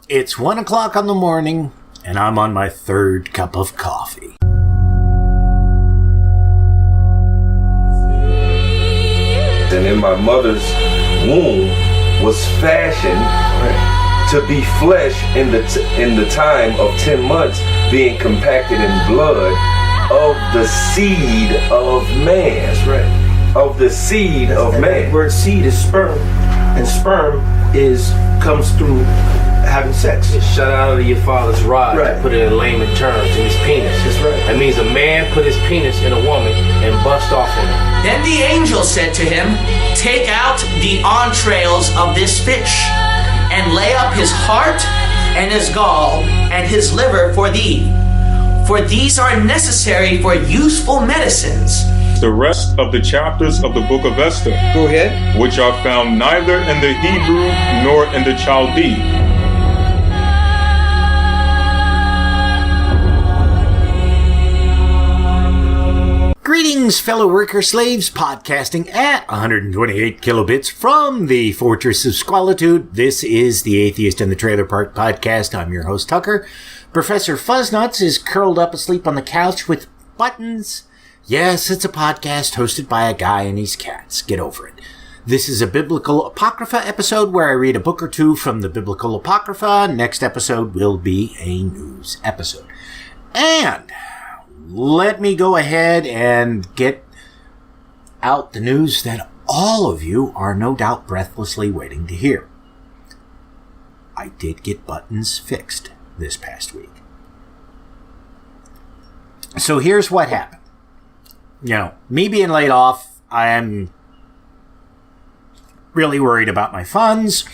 It's 1 o'clock in the morning, and I'm on my third cup of coffee. And in my mother's womb was fashioned to be flesh in the time of 10 months, being compacted in blood of the seed of man. That's right. Of the seed of man. The word seed is sperm, and sperm comes through having sex. It's shut out of your father's rod, right. To put it in layman terms, in his penis. That's right. That means a man put his penis in a woman and bust off in her. Then the angel said to him, "Take out the entrails of this fish, and lay up his heart and his gall and his liver for thee, for these are necessary for useful medicines." The rest of the chapters of the book of Esther, Go ahead. which are found neither in the Hebrew nor in the Chaldee. Greetings, fellow worker slaves, podcasting at 128 kilobits from the Fortress of Squalitude. This is the Atheist in the Trailer Park podcast. I'm your host, Tucker. Professor Fuzznuts is curled up asleep on the couch with buttons. Yes, it's a podcast hosted by a guy and his cats. Get over it. This is a Biblical Apocrypha episode where I read a book or two from the Biblical Apocrypha. Next episode will be a news episode. And let me go ahead and get out the news that all of you are no doubt breathlessly waiting to hear. I did get buttons fixed this past week. So here's what happened. You know, me being laid off, I am really worried about my funds,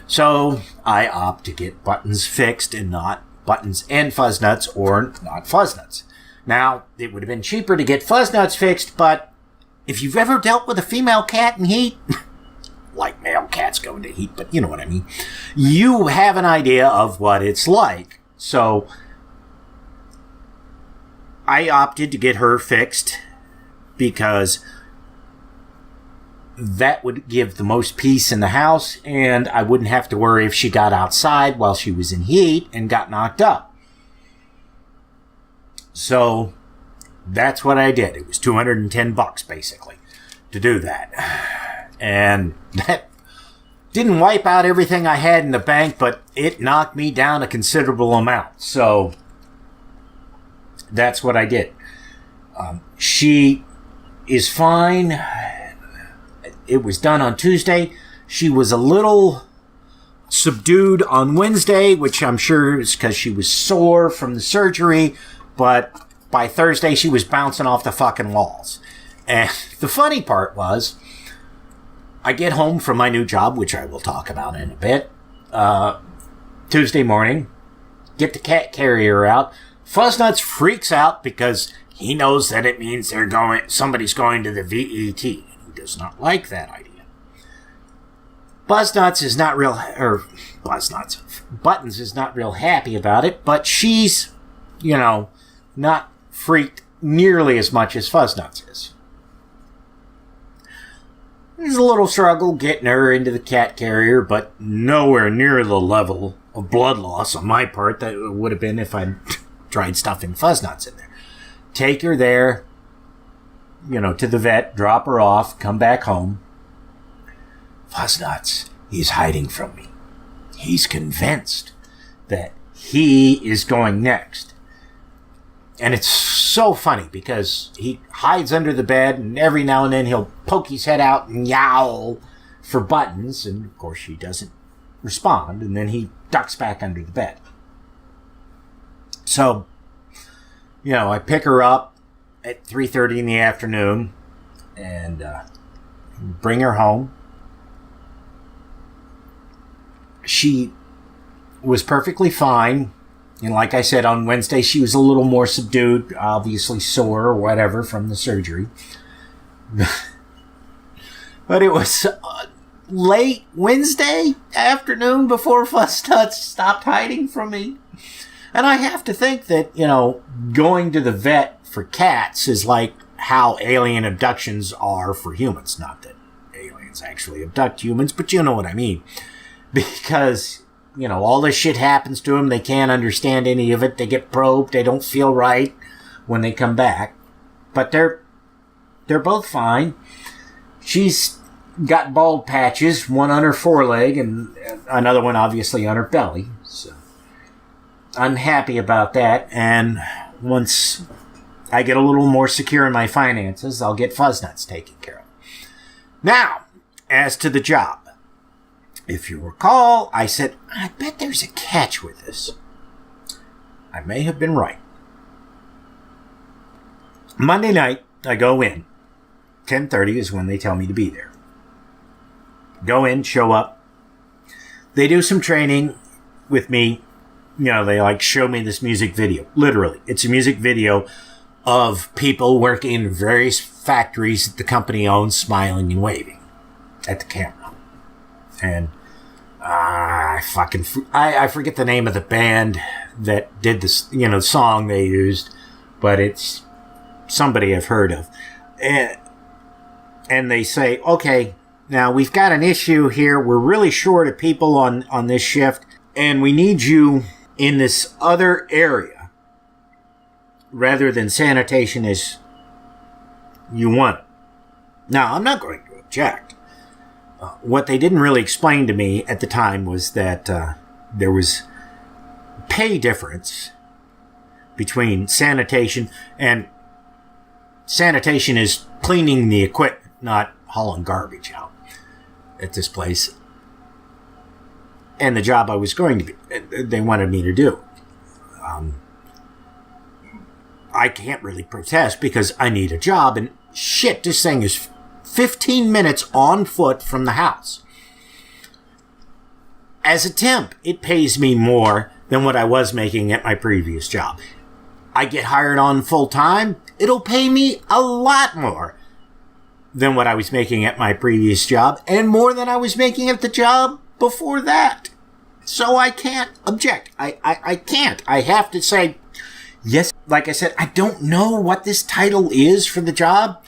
so I opt to get buttons fixed and not buttons and Fuzznuts, or not Fuzznuts. Now, it would have been cheaper to get Fuzznuts fixed, but if you've ever dealt with a female cat in heat, like male cats go into heat, but you know what I mean, you have an idea of what it's like. So I opted to get her fixed because that would give the most peace in the house, and I wouldn't have to worry if she got outside while she was in heat and got knocked up. So that's what I did. It was $210 basically to do that. And that didn't wipe out everything I had in the bank, but it knocked me down a considerable amount. So that's what I did. She is fine. It was done on Tuesday. She was a little subdued on Wednesday, which I'm sure is because she was sore from the surgery. But by Thursday, she was bouncing off the fucking walls. And the funny part was, I get home from my new job, which I will talk about in a bit, Tuesday morning, get the cat carrier out. Fuzznuts freaks out because he knows that it means somebody's going to the VET. He does not like that idea. Buttons is not real happy about it, but she's, not freaked nearly as much as Fuzznuts is. There's a little struggle getting her into the cat carrier, but nowhere near the level of blood loss on my part that it would have been if I'd tried stuffing Fuzznuts in there. Take her there, to the vet, drop her off, come back home. Fuzznuts is hiding from me. He's convinced that he is going next. And it's so funny because he hides under the bed, and every now and then he'll poke his head out and yowl for buttons. And of course she doesn't respond, and then he ducks back under the bed. So, I pick her up at 3:30 in the afternoon and bring her home. She was perfectly fine. And like I said, on Wednesday, she was a little more subdued, obviously sore or whatever from the surgery. But it was late Wednesday afternoon before Fuzznuts stopped hiding from me. And I have to think that, going to the vet for cats is like how alien abductions are for humans. Not that aliens actually abduct humans, but you know what I mean. Because all this shit happens to them. They can't understand any of it. They get probed. They don't feel right when they come back. But they're both fine. She's got bald patches, one on her foreleg and another one obviously on her belly. So I'm happy about that. And once I get a little more secure in my finances, I'll get Fuzznuts taken care of. Now, as to the job. If you recall, I said, I bet there's a catch with this. I may have been right. Monday night, I go in. 10:30 is when they tell me to be there. Go in, show up. They do some training with me. They show me this music video. Literally, it's a music video of people working in various factories that the company owns, smiling and waving at the camera. And I forget the name of the band that did this, the song they used, but it's somebody I've heard of. And they say, okay, now we've got an issue here. We're really short of people on this shift, and we need you in this other area rather than sanitation as you want it. Now, I'm not going to object. What they didn't really explain to me at the time was that there was pay difference between sanitation, and sanitation is cleaning the equipment, not hauling garbage out at this place. And the job I was going to be, they wanted me to do. I can't really protest because I need a job, and shit, this thing is 15 minutes on foot from the house. As a temp, it pays me more than what I was making at my previous job. I get hired on full time, it'll pay me a lot more than what I was making at my previous job, and more than I was making at the job before that. So I can't object. I can't. I have to say, yes, like I said, I don't know what this title is for the job,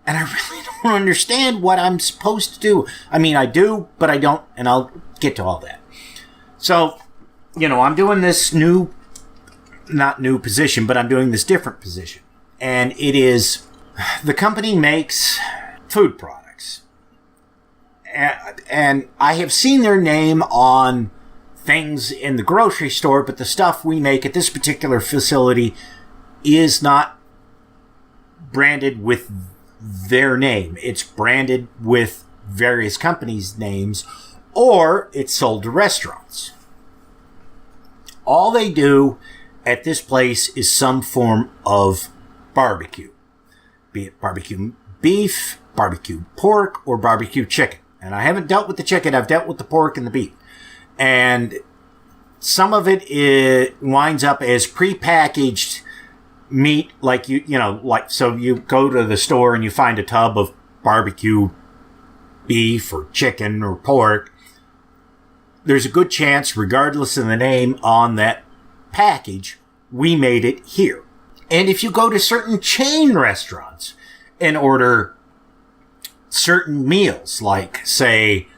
and I really don't understand what I'm supposed to do. I mean, I do, but I don't, and I'll get to all that. So, I'm doing this not new position, but I'm doing this different position. And it is, the company makes food products. And I have seen their name on things in the grocery store, but the stuff we make at this particular facility is not branded with their name. It's branded with various companies' names, or it's sold to restaurants. All they do at this place is some form of barbecue, be it barbecue beef, barbecue pork, or barbecue chicken. And I haven't dealt with the chicken, I've dealt with the pork and the beef. And some of it winds up as prepackaged meat, so you go to the store and you find a tub of barbecue beef or chicken or pork. There's a good chance, regardless of the name on that package, we made it here. And if you go to certain chain restaurants and order certain meals, like, say,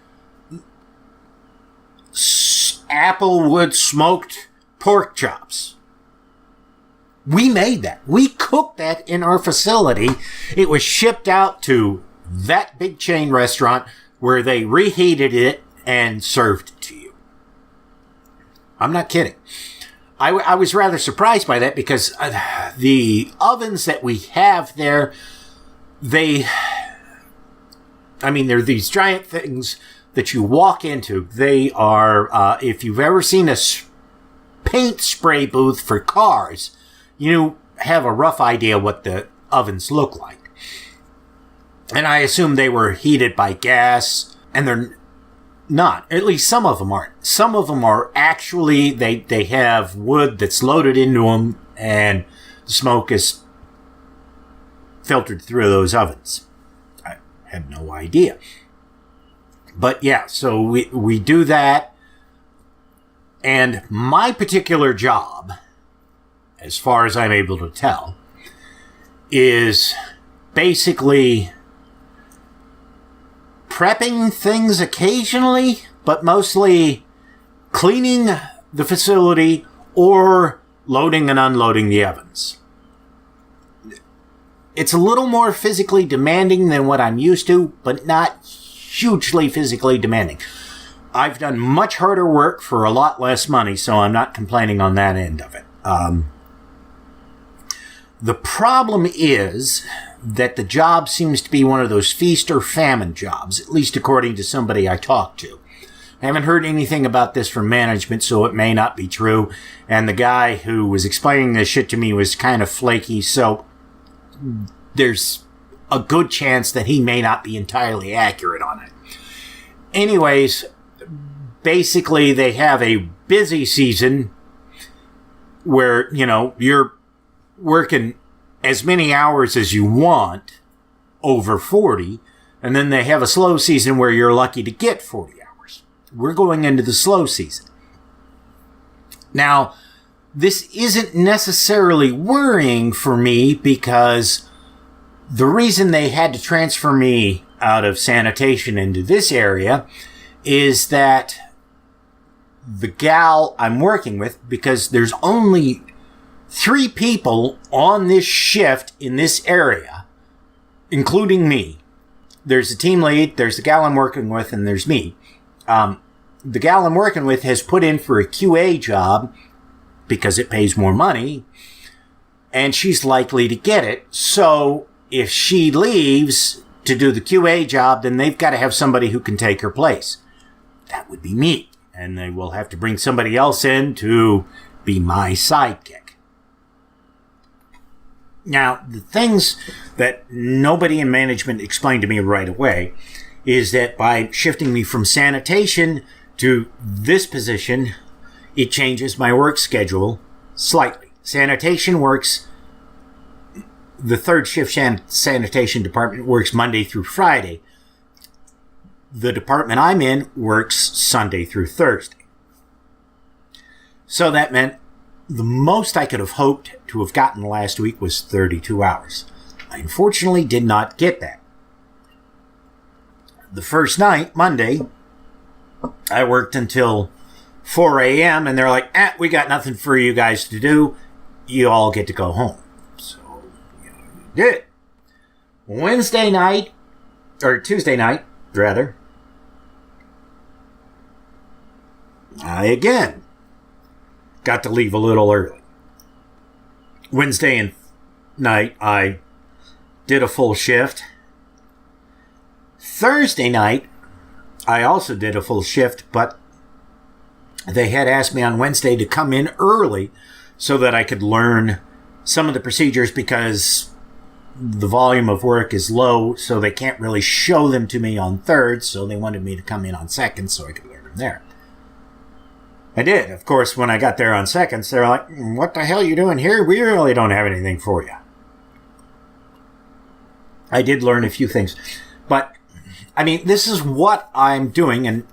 Applewood smoked pork chops, we made that. We cooked that in our facility. It was shipped out to that big chain restaurant where they reheated it and served it to you. I'm not kidding. I was rather surprised by that because the ovens that we have there, they're these giant things that you walk into. They are, if you've ever seen a paint spray booth for cars, you have a rough idea what the ovens look like. And I assume they were heated by gas, and they're not. At least some of them aren't. Some of them are actually, they have wood that's loaded into them, and the smoke is filtered through those ovens. I had no idea. But yeah, so we do that. And my particular job, as far as I'm able to tell, is basically prepping things occasionally, but mostly cleaning the facility or loading and unloading the ovens. It's a little more physically demanding than what I'm used to, but not hugely physically demanding. I've done much harder work for a lot less money, so I'm not complaining on that end of it. The problem is that the job seems to be one of those feast or famine jobs, at least according to somebody I talked to. I haven't heard anything about this from management, so it may not be true. And the guy who was explaining this shit to me was kind of flaky, so there's a good chance that he may not be entirely accurate on it. Anyways, basically they have a busy season where, you're working as many hours as you want, over 40, and then they have a slow season where you're lucky to get 40 hours. We're going into the slow season. Now, this isn't necessarily worrying for me because the reason they had to transfer me out of sanitation into this area is that the gal I'm working with, because there's only 3 people on this shift in this area, including me. There's a team lead, there's the gal I'm working with, and there's me. The gal I'm working with has put in for a QA job because it pays more money, and she's likely to get it. So if she leaves to do the QA job, then they've got to have somebody who can take her place. That would be me. And they will have to bring somebody else in to be my sidekick. Now, the things that nobody in management explained to me right away is that by shifting me from sanitation to this position, it changes my work schedule slightly. Sanitation works, the third shift sanitation department works Monday through Friday. The department I'm in works Sunday through Thursday. So that meant the most I could have hoped to have gotten last week was 32 hours. I unfortunately did not get that. The first night, Monday, I worked until 4 a.m. and they're like, we got nothing for you guys to do. You all get to go home. So, you did. Tuesday night, I again got to leave a little early. Wednesday night, I did a full shift. Thursday night, I also did a full shift, but they had asked me on Wednesday to come in early so that I could learn some of the procedures because the volume of work is low, so they can't really show them to me on thirds, so they wanted me to come in on seconds so I could learn them there. I did. Of course, when I got there on seconds, they're like, what the hell are you doing here? We really don't have anything for you. I did learn a few things. But, this is what I'm doing, and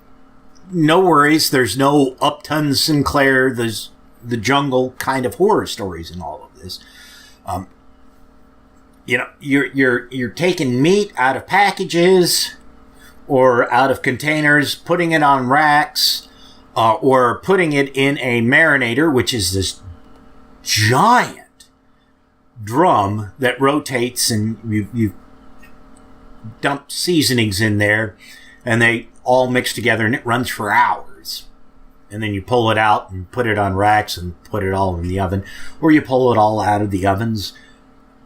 no worries, there's no Upton Sinclair, there's the jungle kind of horror stories in all of this. You're taking meat out of packages or out of containers, putting it on racks, or putting it in a marinator, which is this giant drum that rotates, and you dump seasonings in there, and they all mix together, and it runs for hours. And then you pull it out and put it on racks and put it all in the oven, or you pull it all out of the ovens,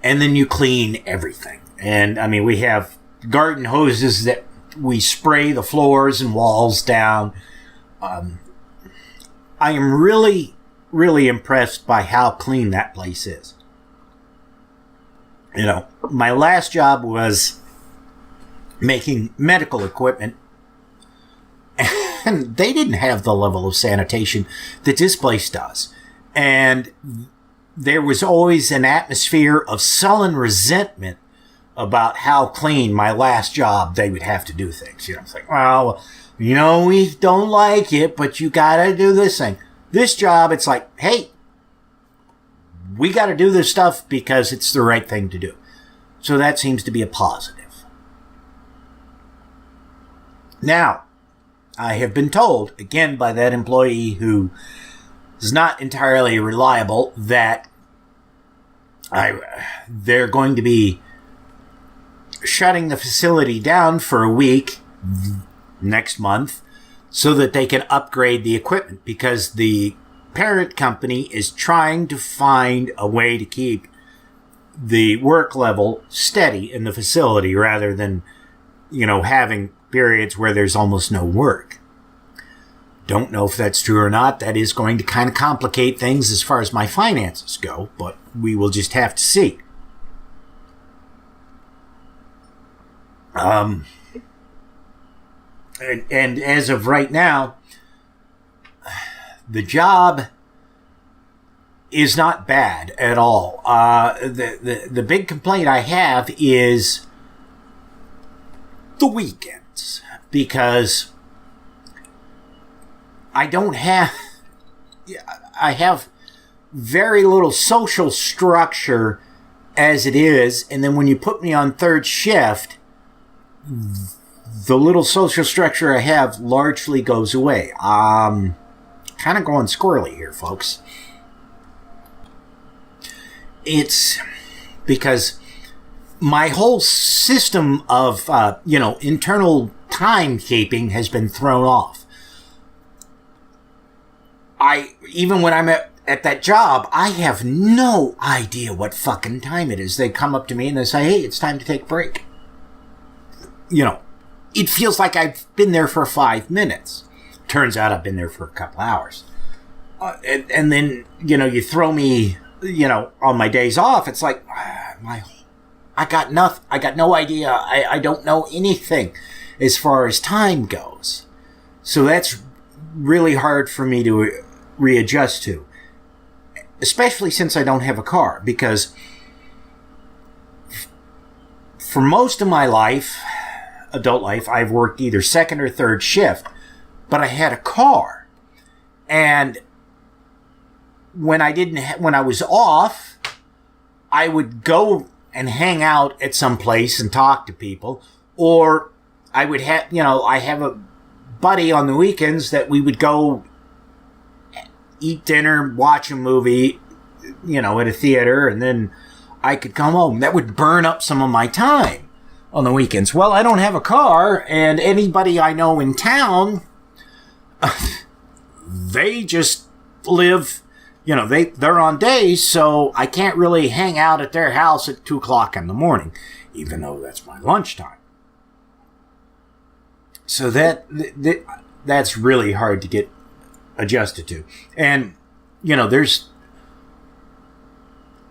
and then you clean everything. And we have garden hoses that we spray the floors and walls down. I am really, really impressed by how clean that place is. My last job was making medical equipment, and they didn't have the level of sanitation that this place does. And there was always an atmosphere of sullen resentment about how clean my last job they would have to do things. It's like, well, we don't like it, but you gotta do this thing. This job, it's like, hey, we gotta do this stuff because it's the right thing to do. So that seems to be a positive. Now, I have been told, again, by that employee who is not entirely reliable, that they're going to be shutting the facility down for a week next month so that they can upgrade the equipment, because the parent company is trying to find a way to keep the work level steady in the facility rather than, having periods where there's almost no work. Don't know if that's true or not. That is going to kind of complicate things as far as my finances go, but we will just have to see. And as of right now, the job is not bad at all. The big complaint I have is the weekends, because I have very little social structure as it is, and then when you put me on third shift, the little social structure I have largely goes away. Kind of going squirrely here, folks. It's because my whole system of, internal timekeeping has been thrown off. Even when I'm at that job, I have no idea what fucking time it is. They come up to me and they say, hey, it's time to take a break. It feels like I've been there for 5 minutes. Turns out I've been there for a couple hours. And then, you throw me, on my days off. It's like, I got no idea. I don't know anything as far as time goes. So that's really hard for me to readjust to. Especially since I don't have a car. Because for most of my life, adult life, I've worked either second or third shift, but I had a car. And when I was off, I would go and hang out at some place and talk to people, or I would have, I have a buddy on the weekends that we would go eat dinner, watch a movie, at a theater, and then I could come home. That would burn up some of my time on the weekends. Well, I don't have a car, and anybody I know in town, they just live, they're on days, so I can't really hang out at their house at 2 o'clock in the morning, even though that's my lunchtime. So that's really hard to get adjusted to. And, there's,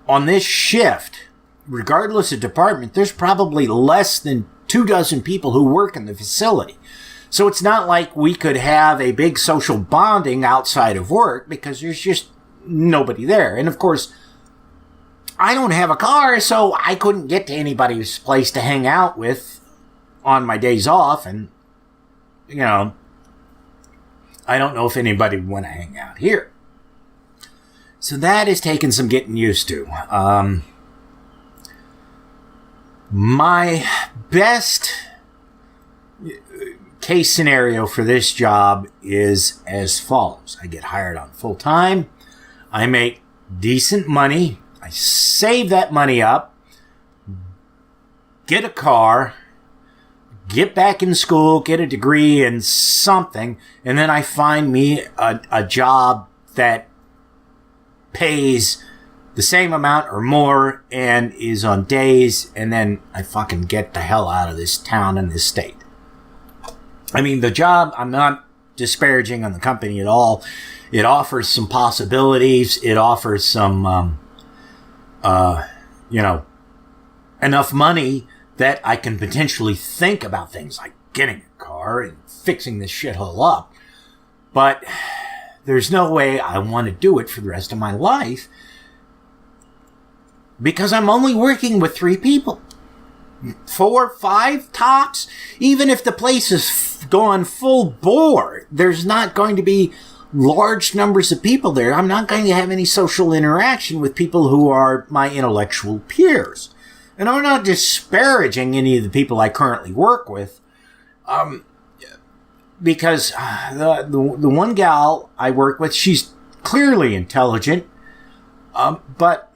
on this shift, regardless of department, there's probably less than 24 people who work in the facility. So it's not like we could have a big social bonding outside of work, because there's just nobody there. And of course, I don't have a car, so I couldn't get to anybody's place to hang out with on my days off. And, I don't know if anybody would want to hang out here. So that has taken some getting used to. My best case scenario for this job is as follows. I get hired on full time. I make decent money. I save that money up. Get a car. Get back in school. Get a degree in something. And then I find me a job that pays the same amount or more and is on days, and then I fucking get the hell out of this town and this state. I mean, the job, I'm not disparaging on the company at all. It offers some possibilities. It offers some, enough money that I can potentially think about things like getting a car and fixing this shithole up. But there's no way I want to do it for the rest of my life, because I'm only working with 3 people. 4, 5 tops. Even if the place is going full bore, there's not going to be large numbers of people there. I'm not going to have any social interaction with people who are my intellectual peers. And I'm not disparaging any of the people I currently work with. because the one gal I work with, she's clearly intelligent, but,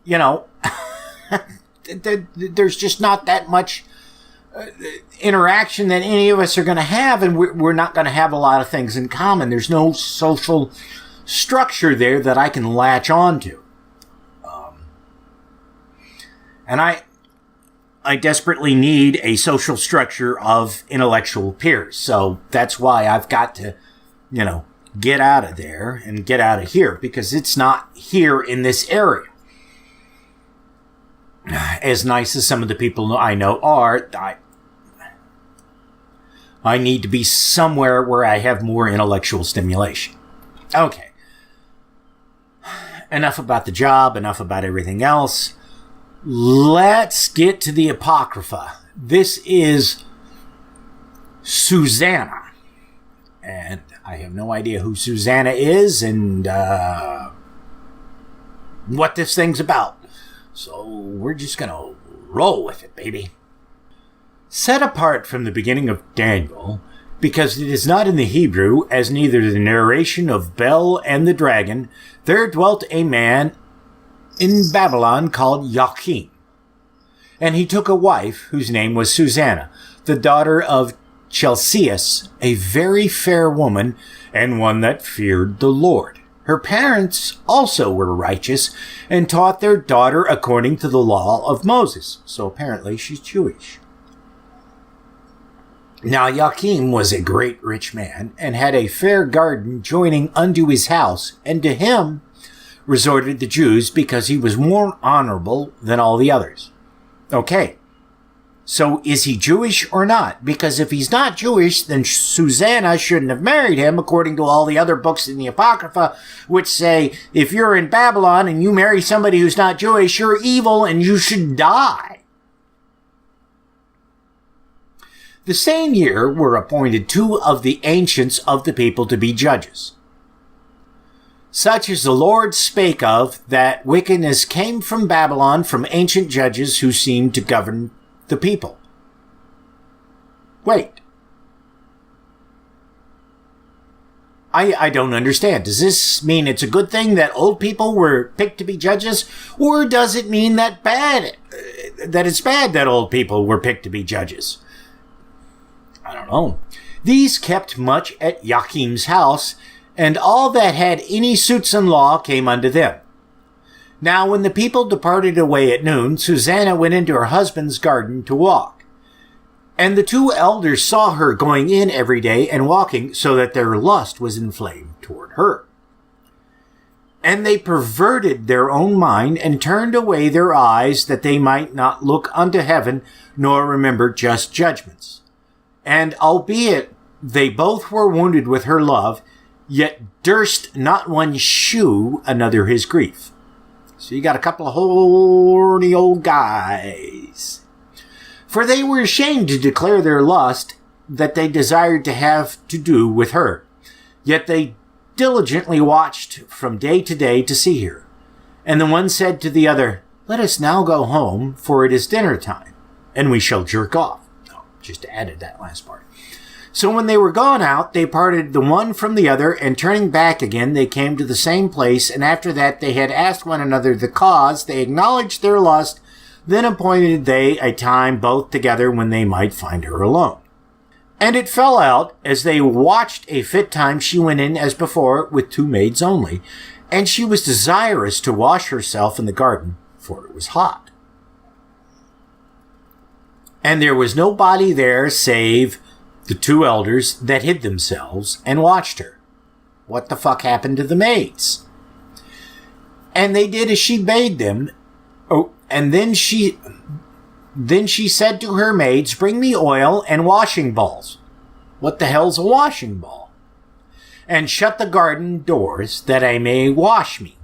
you know, there's just not that much interaction that any of us are going to have, and we're not going to have a lot of things in common. There's no social structure there that I can latch on to. And I desperately need a social structure of intellectual peers. So that's why I've got to, you know, get out of there and get out of here, because it's not here in this area. As nice as some of the people I know are, I need to be somewhere where I have more intellectual stimulation. Okay. Enough about the job, enough about everything else. Let's get to the Apocrypha. This is Susanna. And I have no idea who Susanna is and what this thing's about. So we're just going to roll with it, baby. Set apart from the beginning of Daniel, because it is not in the Hebrew, as neither the narration of Bel and the dragon, there dwelt a man in Babylon called Joachim. And he took a wife whose name was Susanna, the daughter of Chelcias, a very fair woman, and one that feared the Lord. Her parents also were righteous and taught their daughter according to the law of Moses. So apparently she's Jewish. Now Joachim was a great rich man and had a fair garden joining unto his house, and to him resorted the Jews because he was more honorable than all the others. Okay, so is he Jewish or not? Because if he's not Jewish, then Susanna shouldn't have married him, according to all the other books in the Apocrypha, which say, if you're in Babylon and you marry somebody who's not Jewish, you're evil and you should die. The same year were appointed 2 of the ancients of the people to be judges, such as the Lord spake of, that wickedness came from Babylon from ancient judges who seemed to govern the people. Wait. I don't understand. Does this mean it's a good thing that old people were picked to be judges? Or does it mean that it's bad that old people were picked to be judges? I don't know. These kept much at Joachim's house, and all that had any suits in law came unto them. Now when the people departed away at noon, Susanna went into her husband's garden to walk. And the 2 elders saw her going in every day and walking, so that their lust was inflamed toward her. And they perverted their own mind, and turned away their eyes, that they might not look unto heaven, nor remember just judgments. And albeit they both were wounded with her love, yet durst not one shew another his grief. So you got a couple of horny old guys. For they were ashamed to declare their lust, that they desired to have to do with her. Yet they diligently watched from day to day to see her. And the one said to the other, let us now go home, for it is dinner time, and we shall jerk off. Oh, just added that last part. So when they were gone out, they parted the one from the other, and turning back again, they came to the same place, and after that they had asked one another the cause, they acknowledged their lust, then appointed they a time both together when they might find her alone. And it fell out, as they watched a fit time, she went in as before, with 2 maids only, and she was desirous to wash herself in the garden, for it was hot. And there was nobody there save the 2 elders that hid themselves and watched her. What the fuck happened to the maids? And they did as she bade them. Oh, and then she said to her maids, bring me oil and washing balls. What the hell's a washing ball? And shut the garden doors, that I may wash me.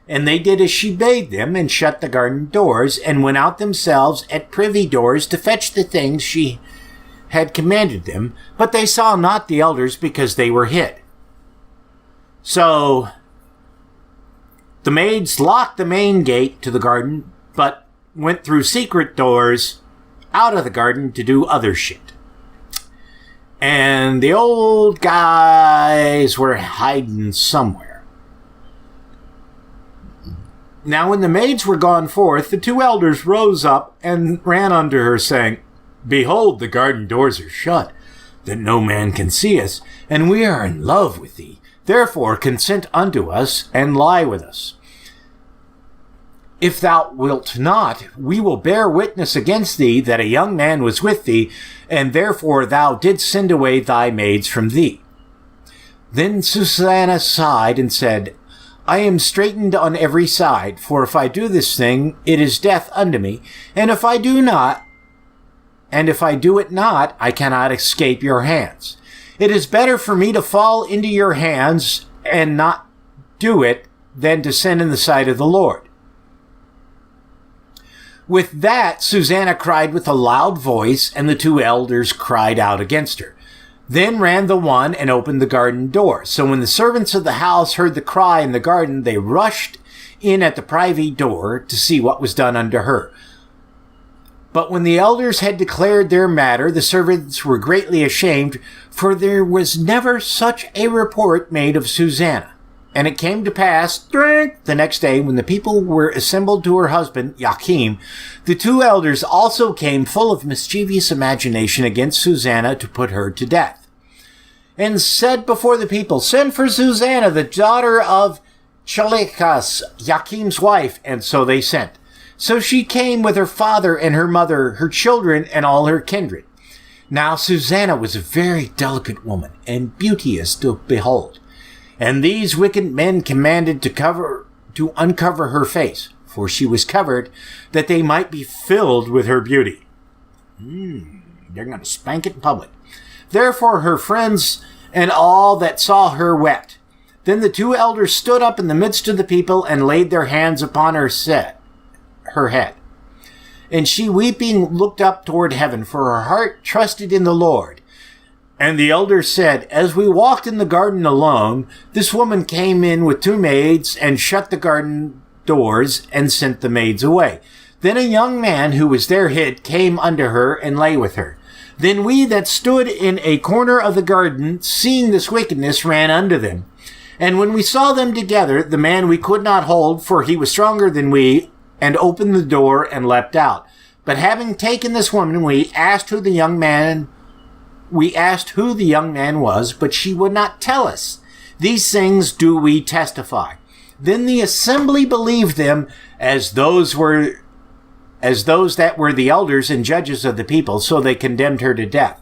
And they did as she bade them, and shut the garden doors, and went out themselves at privy doors to fetch the things she had commanded them, but they saw not the elders, because they were hid. So the maids locked the main gate to the garden, but went through secret doors out of the garden to do other shit. and the old guys were hiding somewhere. Now when the maids were gone forth, the two elders rose up and ran unto her, saying, Behold, the garden doors are shut, that no man can see us, and we are in love with thee. Therefore consent unto us, and lie with us. If thou wilt not, we will bear witness against thee that a young man was with thee, and therefore thou didst send away thy maids from thee. Then Susanna sighed and said, I am straitened on every side, for if I do this thing, it is death unto me, and if I do it not, I cannot escape your hands. It is better for me to fall into your hands and not do it than to sin in the sight of the Lord. With that, Susanna cried with a loud voice, and the two elders cried out against her. Then ran the one and opened the garden door. So when the servants of the house heard the cry in the garden, they rushed in at the privy door to see what was done unto her. But when the elders had declared their matter, the servants were greatly ashamed, for there was never such a report made of Susanna. And it came to pass, the next day, when the people were assembled to her husband, Joachim, the two elders also came full of mischievous imagination against Susanna to put her to death. And said before the people, Send for Susanna, the daughter of Chalikas, Joachim's wife. And so they sent. So she came with her father and her mother, her children, and all her kindred. Now Susanna was a very delicate woman, and beauteous to behold. And these wicked men commanded to uncover her face, for she was covered, that they might be filled with her beauty. They're going to spank it in public. Therefore her friends and all that saw her wept. Then the two elders stood up in the midst of the people and laid their hands upon her head. And she, weeping, looked up toward heaven, for her heart trusted in the Lord. And the elders said, As we walked in the garden alone, this woman came in with two maids, and shut the garden doors, and sent the maids away. Then a young man who was there hid came unto her, and lay with her. Then we that stood in a corner of the garden, seeing this wickedness, ran unto them. And when we saw them together, the man we could not hold, for he was stronger than we, and opened the door, and leapt out. But having taken this woman, we asked who the young man was, but she would not tell us. These things do we testify. Then the assembly believed them as those that were the elders and judges of the people, so they condemned her to death.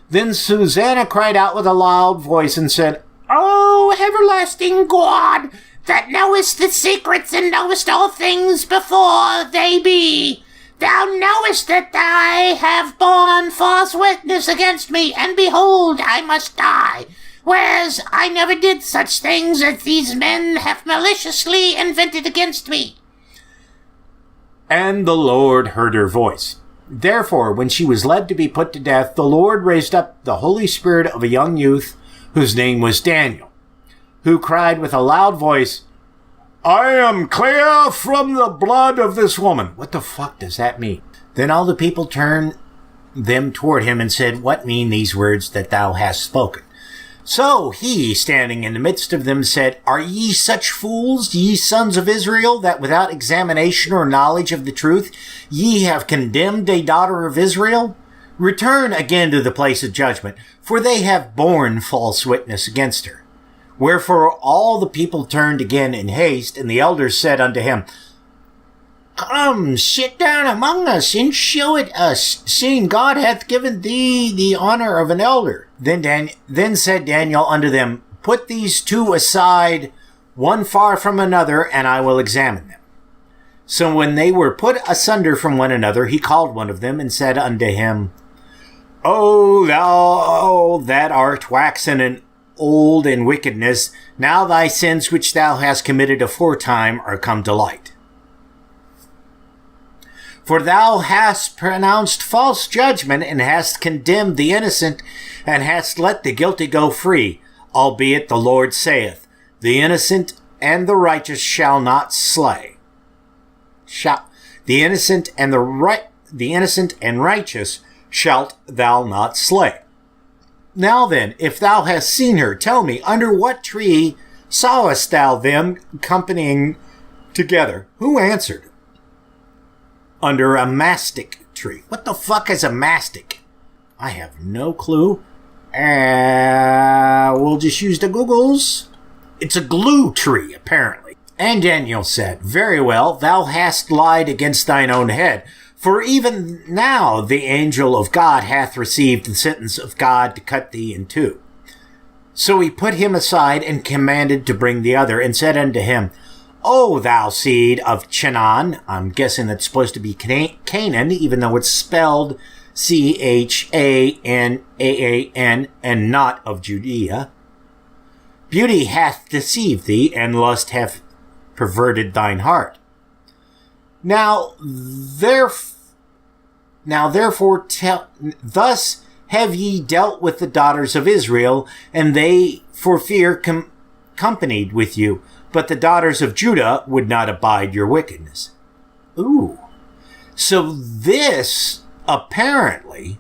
Then Susanna cried out with a loud voice and said, O everlasting God, that knowest the secrets and knowest all things before they be, thou knowest that I have borne false witness against me, and behold, I must die. Whereas I never did such things as these men have maliciously invented against me. And the Lord heard her voice. Therefore, when she was led to be put to death, the Lord raised up the Holy Spirit of a young youth, whose name was Daniel, who cried with a loud voice, I am clear from the blood of this woman. What the fuck does that mean? Then all the people turned them toward him and said, What mean these words that thou hast spoken? So he, standing in the midst of them, said, Are ye such fools, ye sons of Israel, that without examination or knowledge of the truth ye have condemned a daughter of Israel? Return again to the place of judgment, for they have borne false witness against her. Wherefore all the people turned again in haste, and the elders said unto him, Come, sit down among us, and shew it us, seeing God hath given thee the honor of an elder. Then said Daniel unto them, Put these two aside, one far from another, and I will examine them. So when they were put asunder from one another, he called one of them, and said unto him, O thou that art waxen and old in wickedness, now thy sins which thou hast committed aforetime are come to light. For thou hast pronounced false judgment, and hast condemned the innocent, and hast let the guilty go free, albeit the Lord saith, The innocent and the righteous shall not slay. The innocent and righteous shalt thou not slay. Now then, if thou hast seen her, tell me, under what tree sawest thou them companying together? Who answered? Under a mastic tree. What the fuck is a mastic? I have no clue. We'll just use the Googles. It's a glue tree, apparently. And Daniel said, Very well, thou hast lied against thine own head. For even now the angel of God hath received the sentence of God to cut thee in two. So he put him aside and commanded to bring the other, and said unto him, O thou seed of Chanaan, I'm guessing that's supposed to be Canaan, even though it's spelled Chanaan, and not of Judea. Beauty hath deceived thee, and lust hath perverted thine heart. Now therefore thus have ye dealt with the daughters of Israel, and they for fear companied with you. But the daughters of Judah would not abide your wickedness. Ooh. So this, apparently,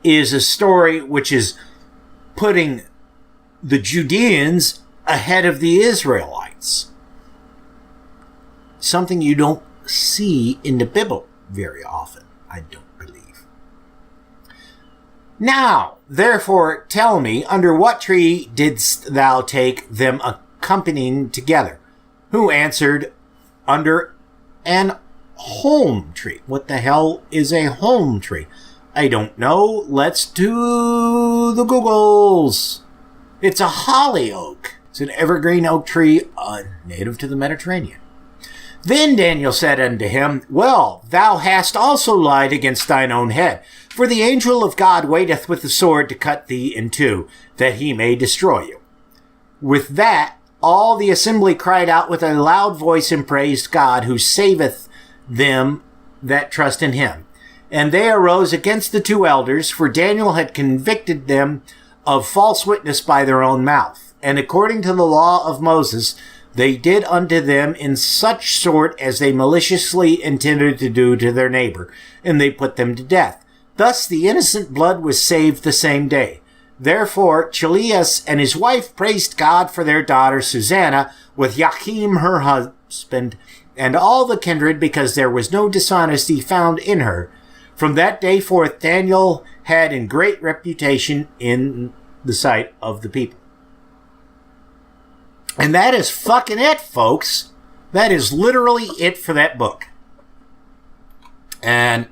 is a story which is putting the Judeans ahead of the Israelites. Something you don't see in the Bible very often, I don't believe. Now, therefore, tell me, under what tree didst thou take them accompanying together? Who answered, under an holm tree. What the hell is a holm tree? I don't know. Let's do the Googles. It's a holly oak. It's an evergreen oak tree native to the Mediterranean. Then Daniel said unto him, Well, thou hast also lied against thine own head. For the angel of God waiteth with the sword to cut thee in two, that he may destroy you. With that, all the assembly cried out with a loud voice and praised God, who saveth them that trust in him. And they arose against the two elders, for Daniel had convicted them of false witness by their own mouth. And according to the law of Moses, they did unto them in such sort as they maliciously intended to do to their neighbor, and they put them to death. Thus the innocent blood was saved the same day. Therefore Chilias and his wife praised God for their daughter Susanna, with Joachim her husband, and all the kindred, because there was no dishonesty found in her. From that day forth Daniel had in great reputation in the sight of the people. And that is fucking it, folks. That is literally it for that book. And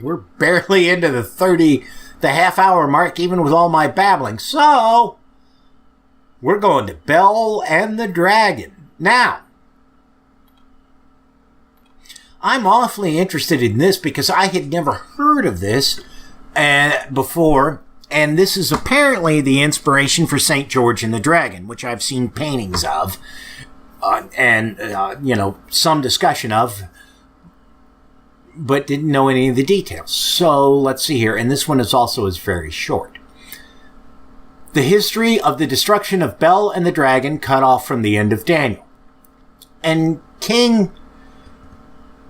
we're barely into the half hour mark, even with all my babbling. So, we're going to Bel and the Dragon. Now, I'm awfully interested in this because I had never heard of this before. And this is apparently the inspiration for St. George and the Dragon, which I've seen paintings of and some discussion of, but didn't know any of the details. So let's see here. And this one is very short. The history of the destruction of Bel and the Dragon cut off from the end of Daniel. And King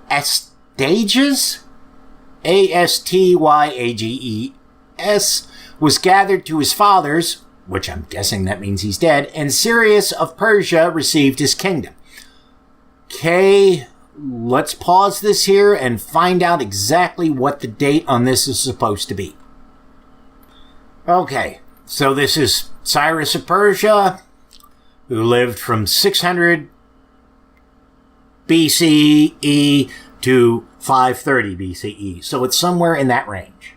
Astyages, Astyages, was gathered to his fathers, which I'm guessing that means he's dead, and Cyrus of Persia received his kingdom. Okay, let's pause this here and find out exactly what the date on this is supposed to be. Okay, so this is Cyrus of Persia, who lived from 600 BCE to 530 BCE. So it's somewhere in that range.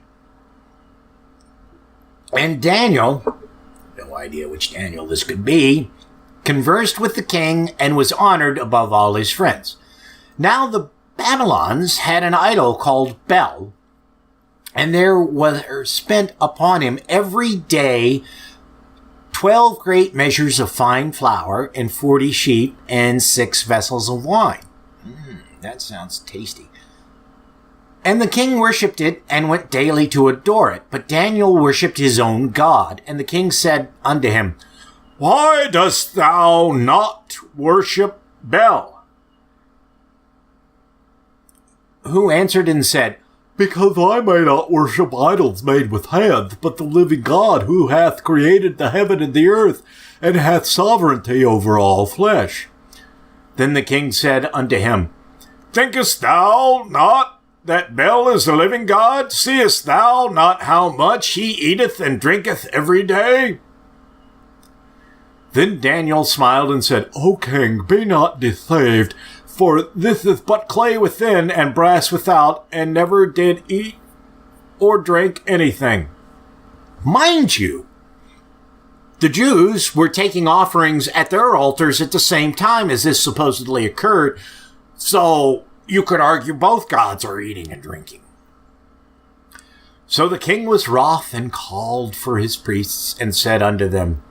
And Daniel, no idea which Daniel this could be, conversed with the king and was honored above all his friends. Now the Babylons had an idol called Bel, and there were spent upon him every day 12 great measures of fine flour and 40 sheep and 6 vessels of wine. That sounds tasty. And the king worshipped it and went daily to adore it. But Daniel worshipped his own God. And the king said unto him, Why dost thou not worship Bel? Who answered and said, because I may not worship idols made with hands, but the living God, who hath created the heaven and the earth, and hath sovereignty over all flesh. Then the king said unto him, Thinkest thou not that Bel is the living God? Seest thou not how much he eateth and drinketh every day? Then Daniel smiled and said, O king, be not deceived, for this is but clay within and brass without, and never did eat or drink anything. Mind you, the Jews were taking offerings at their altars at the same time as this supposedly occurred, so you could argue both gods are eating and drinking. So the king was wroth and called for his priests and said unto them,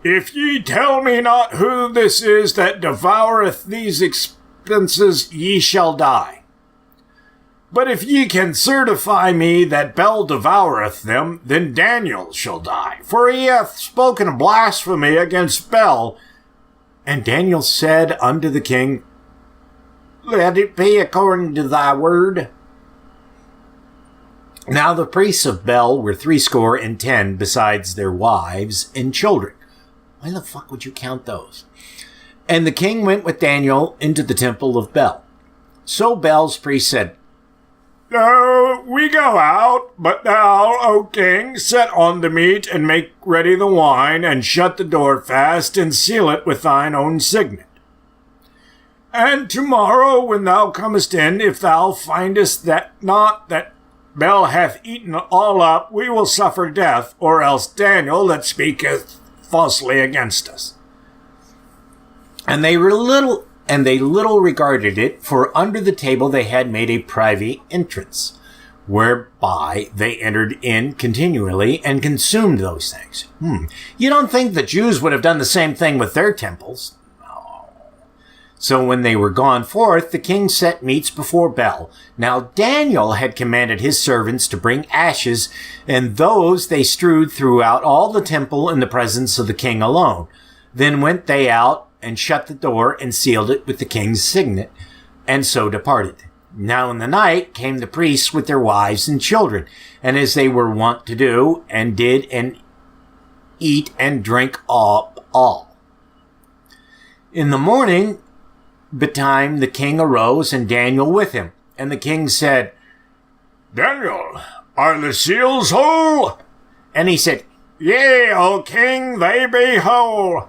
If ye tell me not who this is that devoureth these expenses, ye shall die. But if ye can certify me that Bel devoureth them, then Daniel shall die, for he hath spoken a blasphemy against Bel. And Daniel said unto the king, Let it be according to thy word. Now the priests of Bel were 70, besides their wives and children. Why the fuck would you count those? And the king went with Daniel into the temple of Bel. So Bel's priest said, No, we go out, but thou, O king, set on the meat, and make ready the wine, and shut the door fast, and seal it with thine own signet. And tomorrow, when thou comest in, if thou findest that not that Bel hath eaten all up, we will suffer death, or else Daniel that speaketh falsely against us. And they little regarded it, for under the table they had made a private entrance, whereby they entered in continually and consumed those things. You don't think the Jews would have done the same thing with their temples? No. So when they were gone forth, the king set meats before Bel. Now Daniel had commanded his servants to bring ashes, and those they strewed throughout all the temple in the presence of the king alone. Then went they out, and shut the door, and sealed it with the king's signet, and so departed. Now in the night came the priests with their wives and children, and as they were wont to do, and did and eat and drink all. In the morning betime the king arose, and Daniel with him. And the king said, Daniel, are the seals whole? And he said, Yea, O king, they be whole.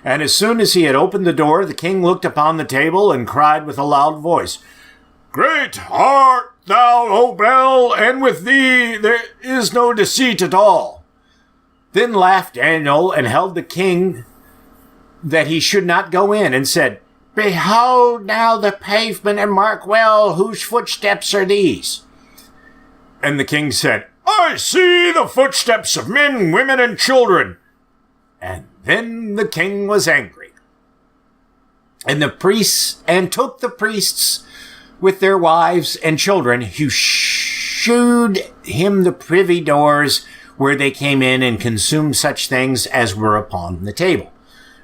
And as soon as he had opened the door, the king looked upon the table and cried with a loud voice, Great art thou, O Bel, and with thee there is no deceit at all. Then laughed Daniel and held the king that he should not go in, and said, Behold now the pavement, and mark well whose footsteps are these. And the king said, I see the footsteps of men, women, and children. And then the king was angry. And took the priests with their wives and children, who shewed him the privy doors where they came in, and consumed such things as were upon the table.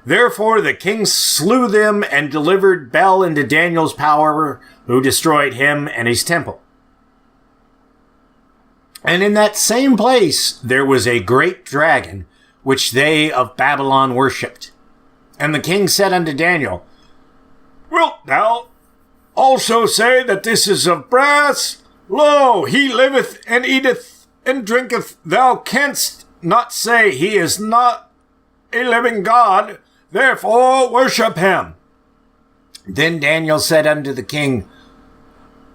Therefore the king slew them, and delivered Bel into Daniel's power, who destroyed him and his temple. And in that same place there was a great dragon, which they of Babylon worshipped. And the king said unto Daniel, Wilt thou also say that this is of brass? Lo, he liveth and eateth and drinketh. Thou canst not say he is not a living God, therefore worship him. Then Daniel said unto the king,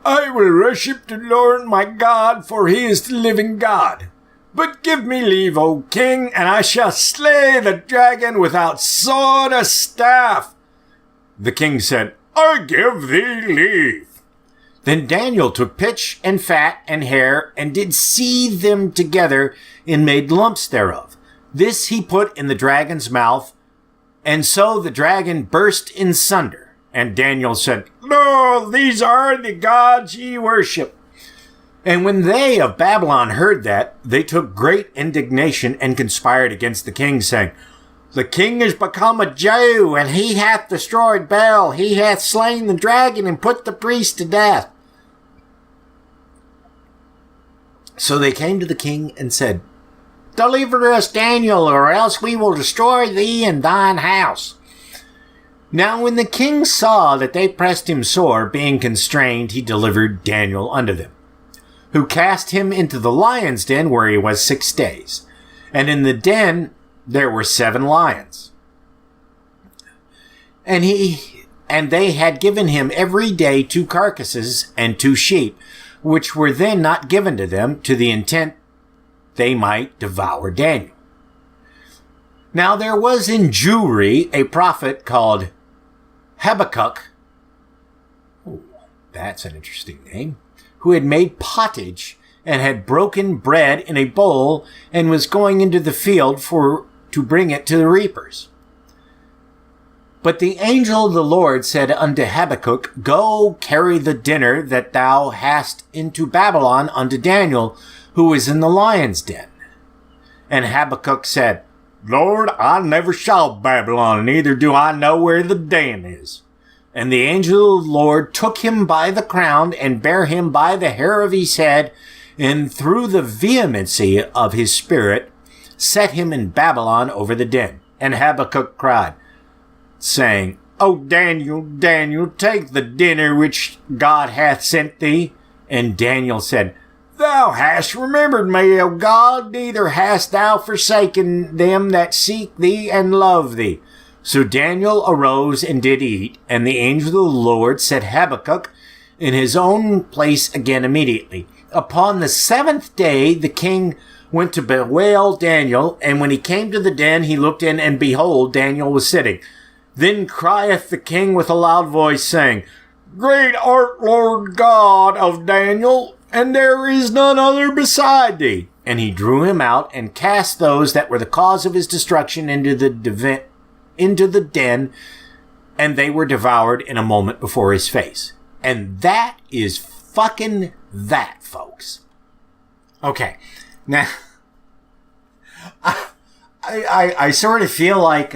I will worship the Lord my God, for he is the living God. But give me leave, O king, and I shall slay the dragon without sword or staff. The king said, I give thee leave. Then Daniel took pitch and fat and hair, and did seethe them together, and made lumps thereof. This he put in the dragon's mouth, and so the dragon burst in sunder. And Daniel said, Lo, these are the gods ye worship. And when they of Babylon heard that, they took great indignation, and conspired against the king, saying, The king is become a Jew, and he hath destroyed Bel. He hath slain the dragon, and put the priest to death. So they came to the king and said, "Deliver us, Daniel, or else we will destroy thee and thine house." Now when the king saw that they pressed him sore, being constrained, he delivered Daniel unto them, who cast him into the lion's den, where he was 6 days. And in the den there were 7 lions. And they had given him every day 2 carcasses and 2 sheep, which were then not given to them, to the intent they might devour Daniel. Now there was in Jewry a prophet called Habakkuk, that's an interesting name, who had made pottage and had broken bread in a bowl and was going into the field to bring it to the reapers. But the angel of the Lord said unto Habakkuk, "Go carry the dinner that thou hast into Babylon unto Daniel, who is in the lion's den." And Habakkuk said, "Lord, I never saw Babylon, neither do I know where the den is." And the angel of the Lord took him by the crown and bare him by the hair of his head, and through the vehemency of his spirit set him in Babylon over the den. And Habakkuk cried, saying, "O Daniel, Daniel, take the dinner which God hath sent thee." And Daniel said, "Thou hast remembered me, O God, neither hast thou forsaken them that seek thee and love thee." So Daniel arose and did eat, and the angel of the Lord set Habakkuk in his own place again immediately. Upon the 7th day the king went to bewail Daniel, and when he came to the den, he looked in, and behold, Daniel was sitting. Then crieth the king with a loud voice, saying, "Great art, Lord God of Daniel, and there is none other beside thee." And he drew him out and cast those that were the cause of his destruction into the den, and they were devoured in a moment before his face. And that is fucking that, folks. Okay, now I sort of feel like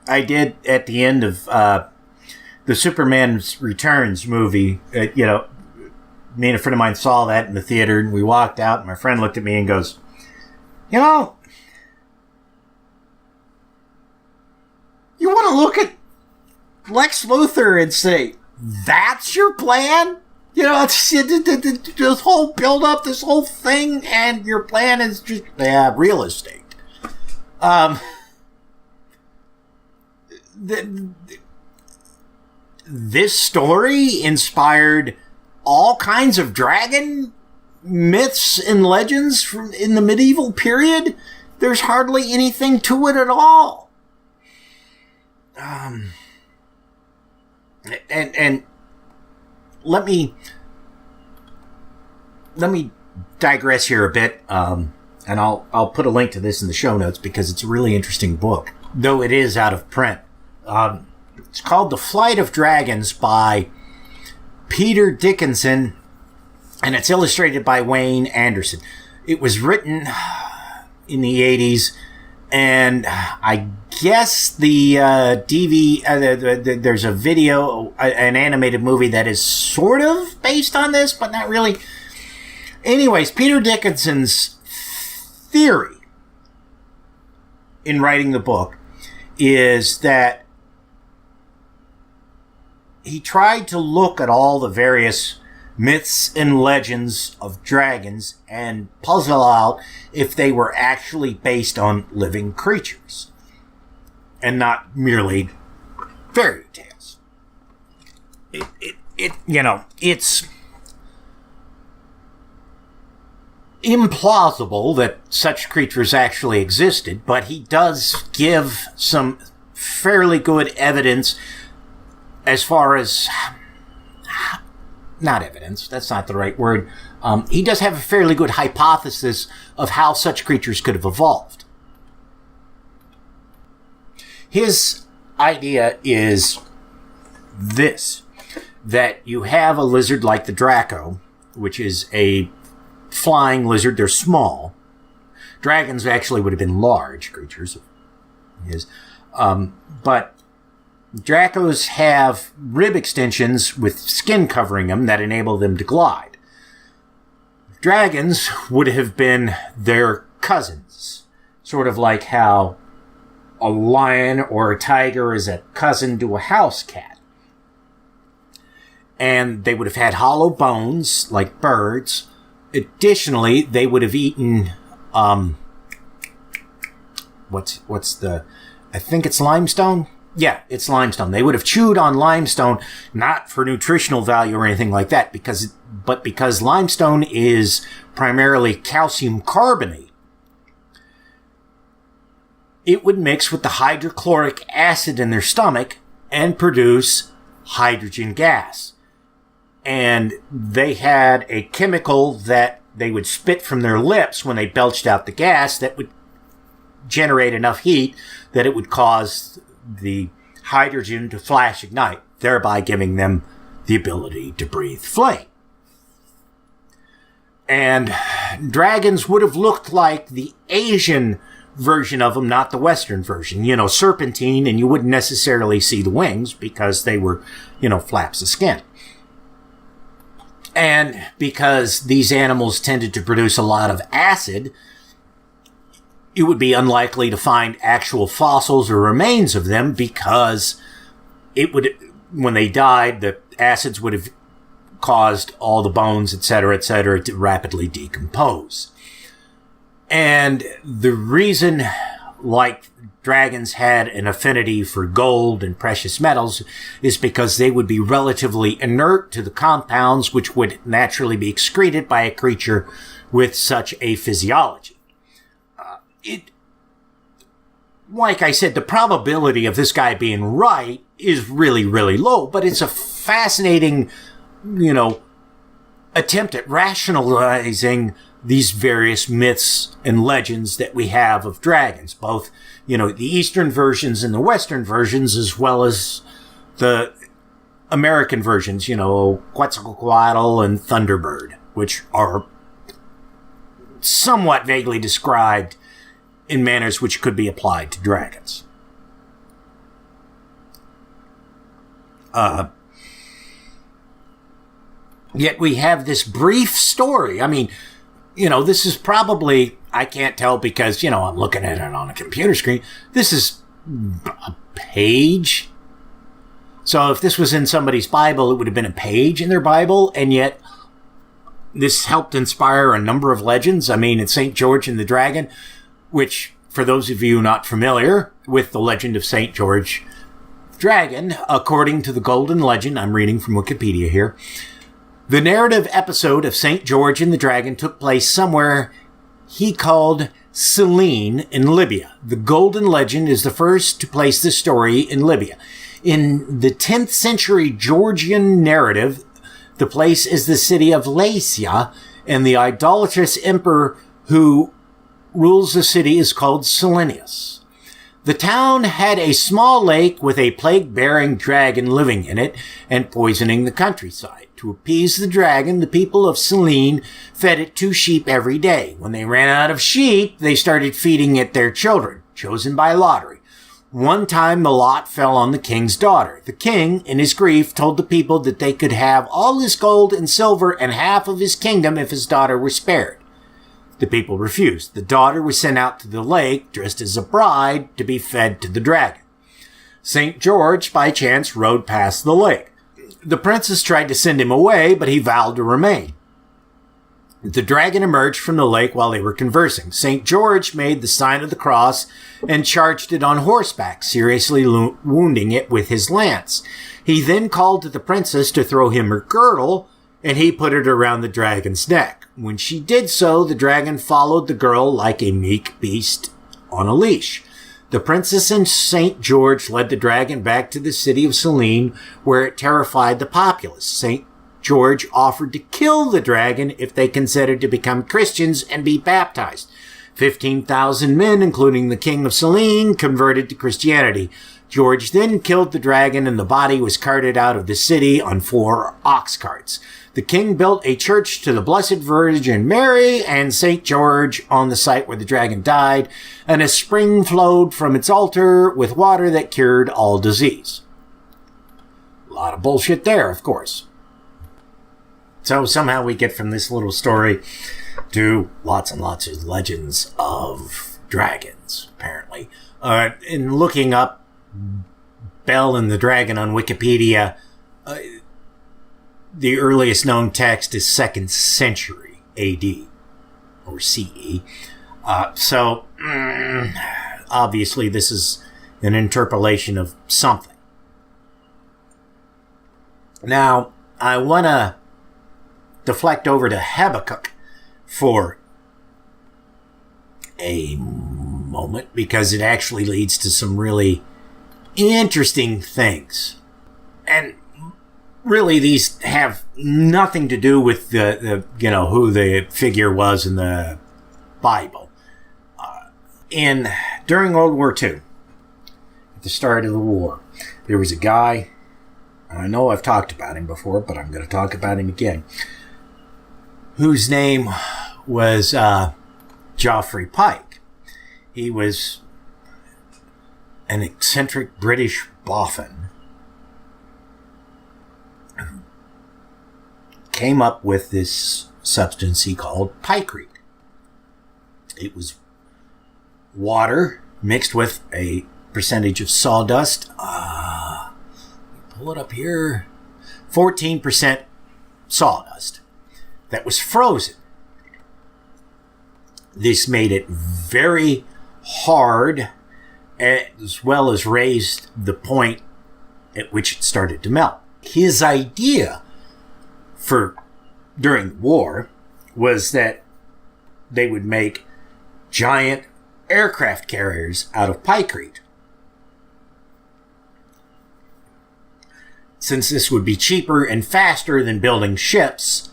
I did at the end of the Superman Returns movie. Me and a friend of mine saw that in the theater, and we walked out, and my friend looked at me and goes, "You know, you want to look at Lex Luthor and say, that's your plan? You know, it's this whole build-up, this whole thing, and your plan is just real estate." This story inspired all kinds of dragon myths and legends from in the medieval period. There's hardly anything to it at all. And let me digress here a bit, and I'll put a link to this in the show notes because it's a really interesting book, though it is out of print. It's called The Flight of Dragons by Peter Dickinson, and it's illustrated by Wayne Anderson. It was written in the 80s, and I guess there's a video, an animated movie that is sort of based on this, but not really. Anyways, Peter Dickinson's theory in writing the book is that he tried to look at all the various myths and legends of dragons and puzzle out if they were actually based on living creatures and not merely fairy tales. It's implausible that such creatures actually existed, but he does give some fairly good evidence as far as, not evidence, that's not the right word. He does have a fairly good hypothesis of how such creatures could have evolved. His idea is this, that you have a lizard like the Draco, which is a flying lizard. They're small. Dragons actually would have been large creatures. But Dracos have rib extensions with skin covering them that enable them to glide. dragons would have been their cousins, sort of like how a lion or a tiger is a cousin to a house cat. And they would have had hollow bones like birds. Additionally, they would have eaten, I think it's limestone? Yeah, it's limestone. They would have chewed on limestone, not for nutritional value or anything like that, but because limestone is primarily calcium carbonate, it would mix with the hydrochloric acid in their stomach and produce hydrogen gas. And they had a chemical that they would spit from their lips when they belched out the gas that would generate enough heat that it would cause the hydrogen to flash ignite, thereby giving them the ability to breathe flame. And dragons would have looked like the Asian version of them, not the Western version. Serpentine, and you wouldn't necessarily see the wings because they were, flaps of skin. And because these animals tended to produce a lot of acid, it would be unlikely to find actual fossils or remains of them because when they died, the acids would have caused all the bones, etc., to rapidly decompose. And the reason, like dragons had an affinity for gold and precious metals, is because they would be relatively inert to the compounds which would naturally be excreted by a creature with such a physiology. Like I said, the probability of this guy being right is really, really low, but it's a fascinating, attempt at rationalizing these various myths and legends that we have of dragons, both, the Eastern versions and the Western versions, as well as the American versions, Quetzalcoatl and Thunderbird, which are somewhat vaguely described in manners which could be applied to dragons. Yet we have this brief story. I mean, this is probably, I can't tell because, I'm looking at it on a computer screen. This is a page. So if this was in somebody's Bible, it would have been a page in their Bible, and yet this helped inspire a number of legends. I mean, it's St. George and the Dragon, which, for those of you not familiar with the legend of St. George Dragon, according to the Golden Legend, I'm reading from Wikipedia here, the narrative episode of St. George and the Dragon took place somewhere he called Selene in Libya. The Golden Legend is the first to place the story in Libya. In the 10th century Georgian narrative, the place is the city of Lycia, and the idolatrous emperor who rules the city is called Selenius. The town had a small lake with a plague-bearing dragon living in it and poisoning the countryside. To appease the dragon, the people of Selene fed it 2 sheep every day. When they ran out of sheep, they started feeding it their children, chosen by lottery. One time, the lot fell on the king's daughter. The king, in his grief, told the people that they could have all his gold and silver and half of his kingdom if his daughter were spared. The people refused. The daughter was sent out to the lake, dressed as a bride, to be fed to the dragon. St. George, by chance, rode past the lake. The princess tried to send him away, but he vowed to remain. The dragon emerged from the lake while they were conversing. St. George made the sign of the cross and charged it on horseback, seriously wounding it with his lance. He then called to the princess to throw him her girdle, and he put it around the dragon's neck. When she did so, the dragon followed the girl like a meek beast on a leash. The princess and St. George led the dragon back to the city of Selene, where it terrified the populace. St. George offered to kill the dragon if they consented to become Christians and be baptized. 15,000 men, including the king of Selene, converted to Christianity. George then killed the dragon, and the body was carted out of the city on 4 ox carts. The king built a church to the Blessed Virgin Mary and St. George on the site where the dragon died, and a spring flowed from its altar with water that cured all disease. A lot of bullshit there, of course. So somehow we get from this little story to lots and lots of legends of dragons, apparently. In looking up Bel and the Dragon on Wikipedia, the earliest known text is 2nd century AD or CE. So obviously this is an interpolation of something. Now, I want to deflect over to Habakkuk for a moment because it actually leads to some really interesting things. And really these have nothing to do with the who the figure was in the Bible. During World War II, at the start of the war, there was a guy, and I know I've talked about him before, but I'm going to talk about him again, whose name was Geoffrey Pike. He was an eccentric British boffin who came up with this substance he called picrete. It was water mixed with a percentage of sawdust. Pull it up here. 14% sawdust that was frozen. This made it very hard, as well as raised the point at which it started to melt. His idea for during war was that they would make giant aircraft carriers out of picrete. Since this would be cheaper and faster than building ships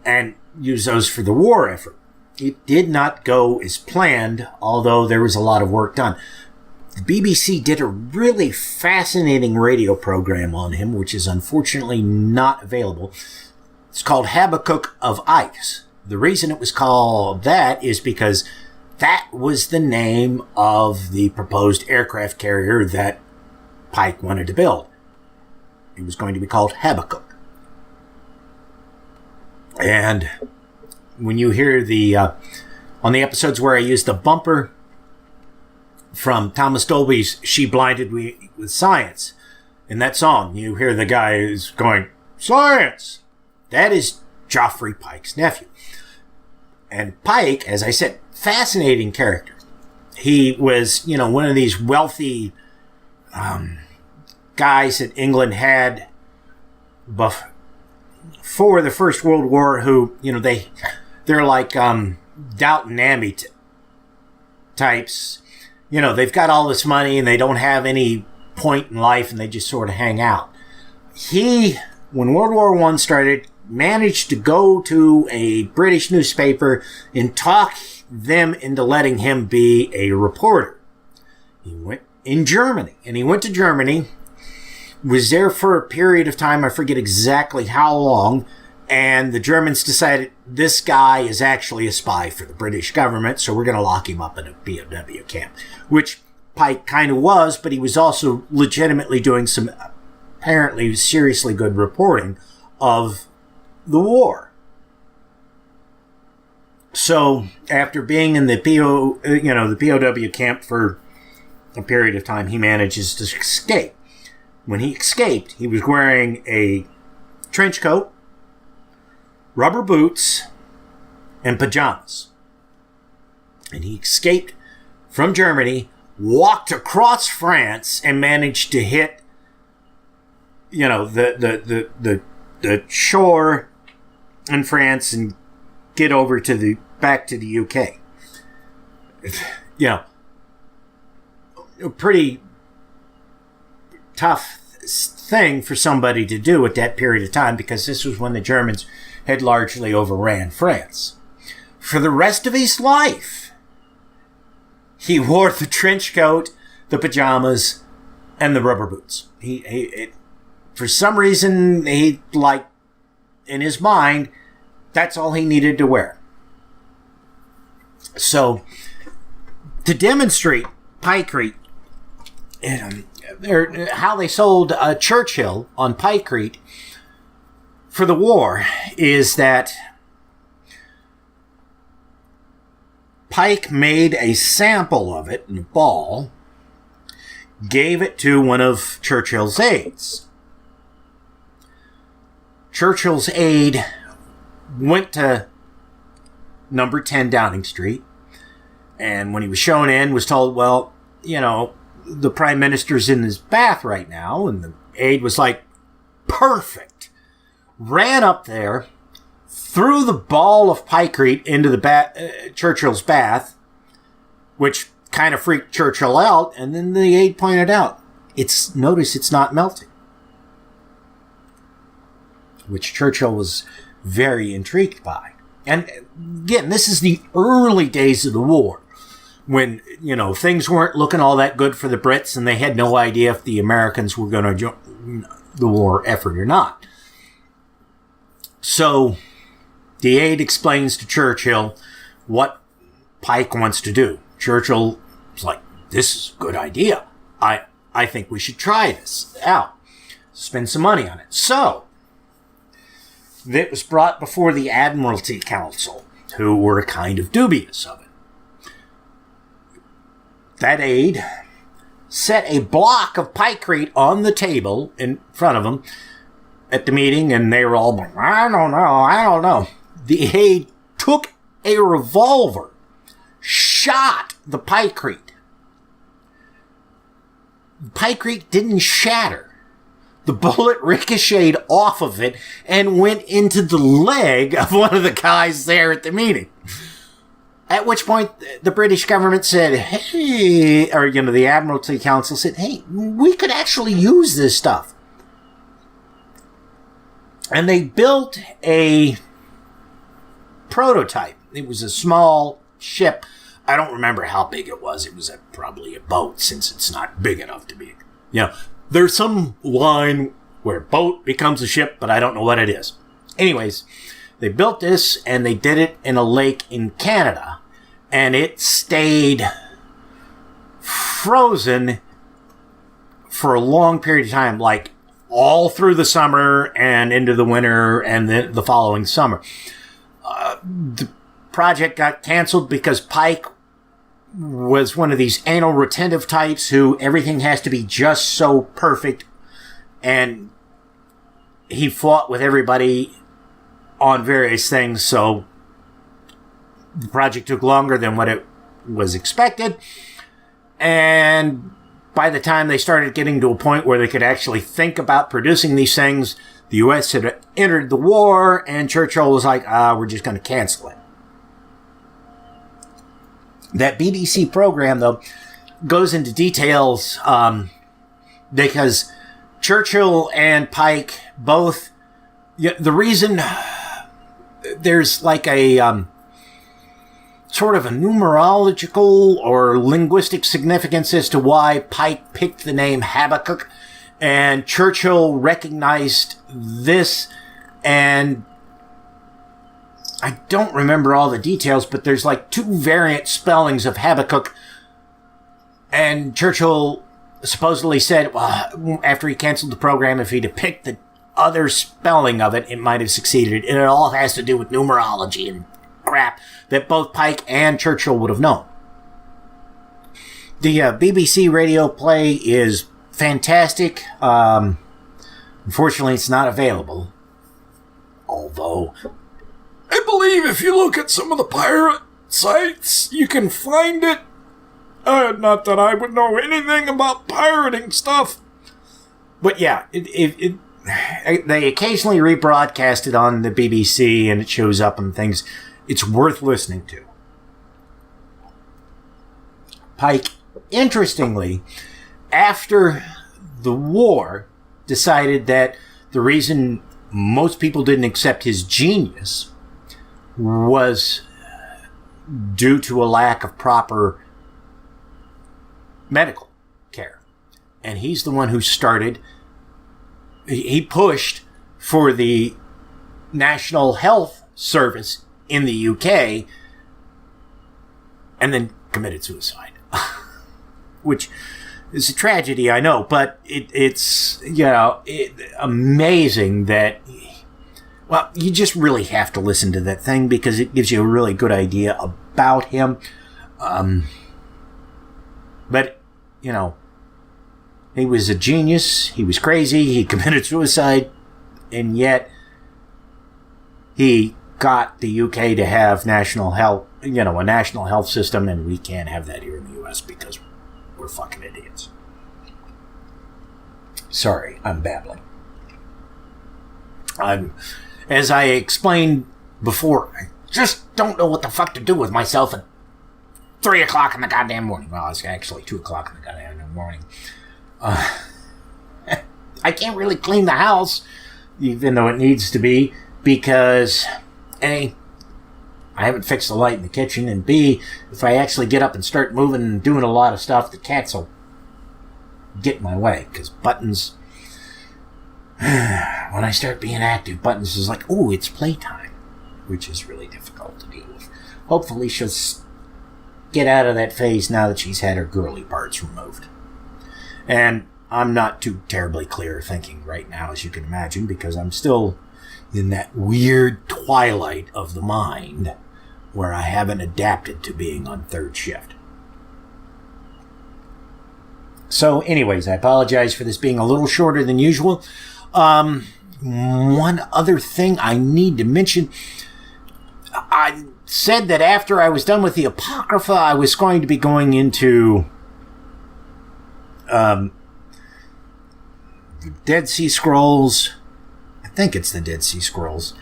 and use those for the war effort. It did not go as planned, although there was a lot of work done. The BBC did a really fascinating radio program on him, which is unfortunately not available. It's called Habakkuk of Ice. The reason it was called that is because that was the name of the proposed aircraft carrier that Pike wanted to build. It was going to be called Habakkuk. And when you hear on the episodes where I use the bumper from Thomas Dolby's She Blinded Me with Science, in that song, you hear the guy who's going, "Science!" That is Geoffrey Pike's nephew. And Pike, as I said, fascinating character. He was, one of these wealthy guys that England had before the First World War who, they're like Downton Abbey types. They've got all this money and they don't have any point in life and they just sort of hang out. He, when World War I started, managed to go to a British newspaper and talk them into letting him be a reporter. He went in Germany, and he went to Germany, was there for a period of time, I forget exactly how long, and the Germans decided this guy is actually a spy for the British government, so we're going to lock him up in a POW camp, which Pike kind of was, but he was also legitimately doing some apparently seriously good reporting of the war. So after being in the POW camp for a period of time, he manages to escape. When he escaped, he was wearing a trench coat, rubber boots, and pajamas. And he escaped from Germany, walked across France, and managed to hit, the shore in France and get over to back to the UK. A pretty tough thing for somebody to do at that period of time because this was when the Germans had largely overran France. For the rest of his life, he wore the trench coat, the pajamas, and the rubber boots. For some reason, in his mind, that's all he needed to wear. So, to demonstrate picrete, how they sold Churchill on picrete, for the war is that Pike made a sample of it in a ball, gave it to one of Churchill's aides. Churchill's aide went to number 10 Downing Street, and when he was shown in, was told, well, the Prime Minister's in his bath right now, and the aide was like, perfect. Ran up there, threw the ball of pikecrete into the Churchill's bath, which kind of freaked Churchill out, and then the aide pointed out, notice it's not melting. Which Churchill was very intrigued by. And again, this is the early days of the war, when, things weren't looking all that good for the Brits, and they had no idea if the Americans were going to join the war effort or not. So the aide explains to Churchill what Pike wants to do. Churchill is like, this is a good idea. I think we should try this out. Spend some money on it. So it was brought before the Admiralty Council, who were kind of dubious of it. That aide set a block of pikecrete on the table in front of them at the meeting, and they were all like, I don't know. The aide took a revolver, shot the pikecrete. The pikecrete didn't shatter. The bullet ricocheted off of it and went into the leg of one of the guys there at the meeting. At which point, the British government said, hey, or, the Admiralty Council said, hey, we could actually use this stuff. And they built a prototype. It was a small ship. I don't remember how big it was. It was probably a boat, since it's not big enough to be. There's some line where boat becomes a ship, but I don't know what it is. Anyways, they built this, and they did it in a lake in Canada. And it stayed frozen for a long period of time, like all through the summer and into the winter and then the following summer. The project got canceled because Pike was one of these anal retentive types who everything has to be just so perfect, and he fought with everybody on various things, so the project took longer than what it was expected, and by the time they started getting to a point where they could actually think about producing these things, the U.S. had entered the war, and Churchill was like, we're just going to cancel it. That BBC program, though, goes into details because Churchill and Pike both... the reason there's like a sort of a numerological or linguistic significance as to why Pike picked the name Habakkuk, and Churchill recognized this, and I don't remember all the details, but there's like two variant spellings of Habakkuk, and Churchill supposedly said, well, after he canceled the program, if he'd have picked the other spelling of it, it might have succeeded, and it all has to do with numerology and crap that both Pike and Churchill would have known. The BBC radio play is fantastic. Unfortunately, it's not available. Although, I believe if you look at some of the pirate sites, you can find it. Not that I would know anything about pirating stuff. But yeah, they occasionally rebroadcast it on the BBC, and it shows up and things. It's worth listening to. Pike, interestingly, after the war, decided that the reason most people didn't accept his genius was due to a lack of proper medical care. And he's the one who started, he pushed for the National Health Service in the UK, and then committed suicide. Which is a tragedy, I know, but it's amazing that Well, you just really have to listen to that thing because it gives you a really good idea about him. But, you know, he was a genius. He was crazy. He committed suicide. And yet, he got the UK to have national health, you know, a national health system, and we can't have that here in the US because we're fucking idiots. Sorry, I'm babbling. As I explained before, I just don't know what the fuck to do with myself at 3 o'clock in the goddamn morning. Well, it's actually 2 o'clock in the goddamn morning. I can't really clean the house, even though it needs to be, because A, I haven't fixed the light in the kitchen, and B, if I actually get up and start moving and doing a lot of stuff, the cats will get in my way, because Buttons, when I start being active, Buttons is like, oh, it's playtime, which is really difficult to deal with. Hopefully she'll get out of that phase now that she's had her girly parts removed. And I'm not too terribly clear thinking right now, as you can imagine, because I'm still in that weird twilight of the mind where I haven't adapted to being on third shift. So anyways, I apologize for this being a little shorter than usual. One other thing I need to mention. I said that after I was done with the Apocrypha, I was going to be going into the Dead Sea Scrolls. I think it's the Dead Sea Scrolls.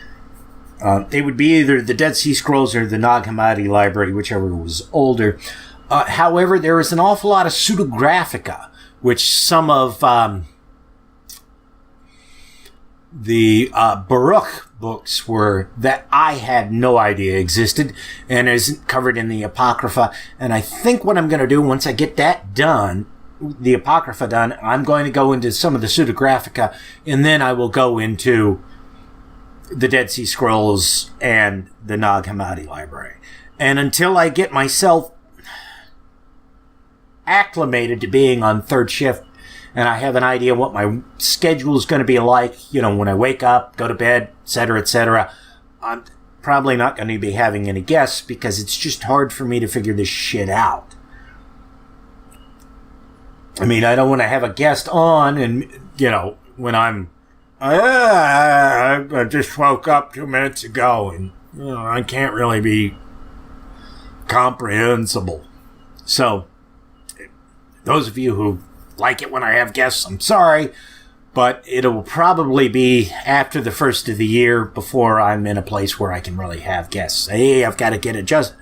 They would be either the Dead Sea Scrolls or the Nag Hammadi Library, whichever was older. However, there is an awful lot of pseudographica, which some of the Baruch books were that I had no idea existed and is covered in the Apocrypha. And I think what I'm going to do once I get that done, the Apocrypha done, I'm going to go into some of the pseudographica, and then I will go into the Dead Sea Scrolls and the Nag Hammadi Library. And until I get myself acclimated to being on third shift and I have an idea what my schedule is going to be like, you know, when I wake up, go to bed, etc., I'm probably not going to be having any guests because it's just hard for me to figure this shit out. I mean, I don't want to have a guest on and, you know, when I just woke up 2 minutes ago and, you know, I can't really be comprehensible. So, those of you who like it when I have guests, I'm sorry, but it'll probably be after the first of the year before I'm in a place where I can really have guests. A, I've got to get adjusted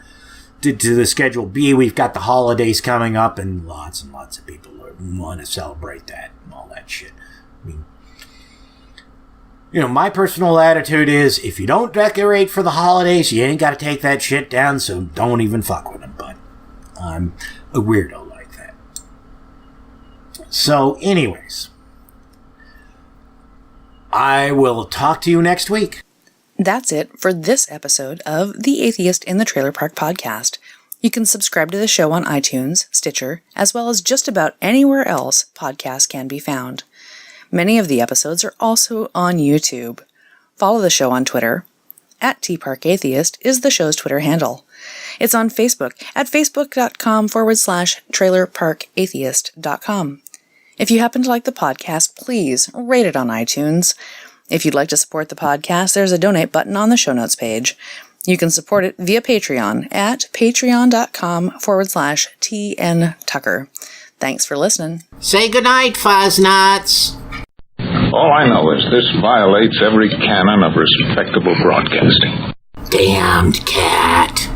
to the schedule. B, we've got the holidays coming up and lots of people want to celebrate that and all that shit. I mean, you know, my personal attitude is if you don't decorate for the holidays, you ain't got to take that shit down, so don't even fuck with them. But I'm a weirdo like that. So, anyways, I will talk to you next week. That's it for this episode of The Atheist in the Trailer Park Podcast. You can subscribe to the show on iTunes, Stitcher, as well as just about anywhere else podcasts can be found. Many of the episodes are also on YouTube. Follow the show on Twitter. @TParkAtheist is the show's Twitter handle. It's on Facebook at facebook.com/trailerparkatheist.com. If you happen to like the podcast, please rate it on iTunes. If you'd like to support the podcast, there's a donate button on the show notes page. You can support it via Patreon at patreon.com/TNTucker. Thanks for listening. Say goodnight, Fosnuts. All I know is this violates every canon of respectable broadcasting. Damned cat.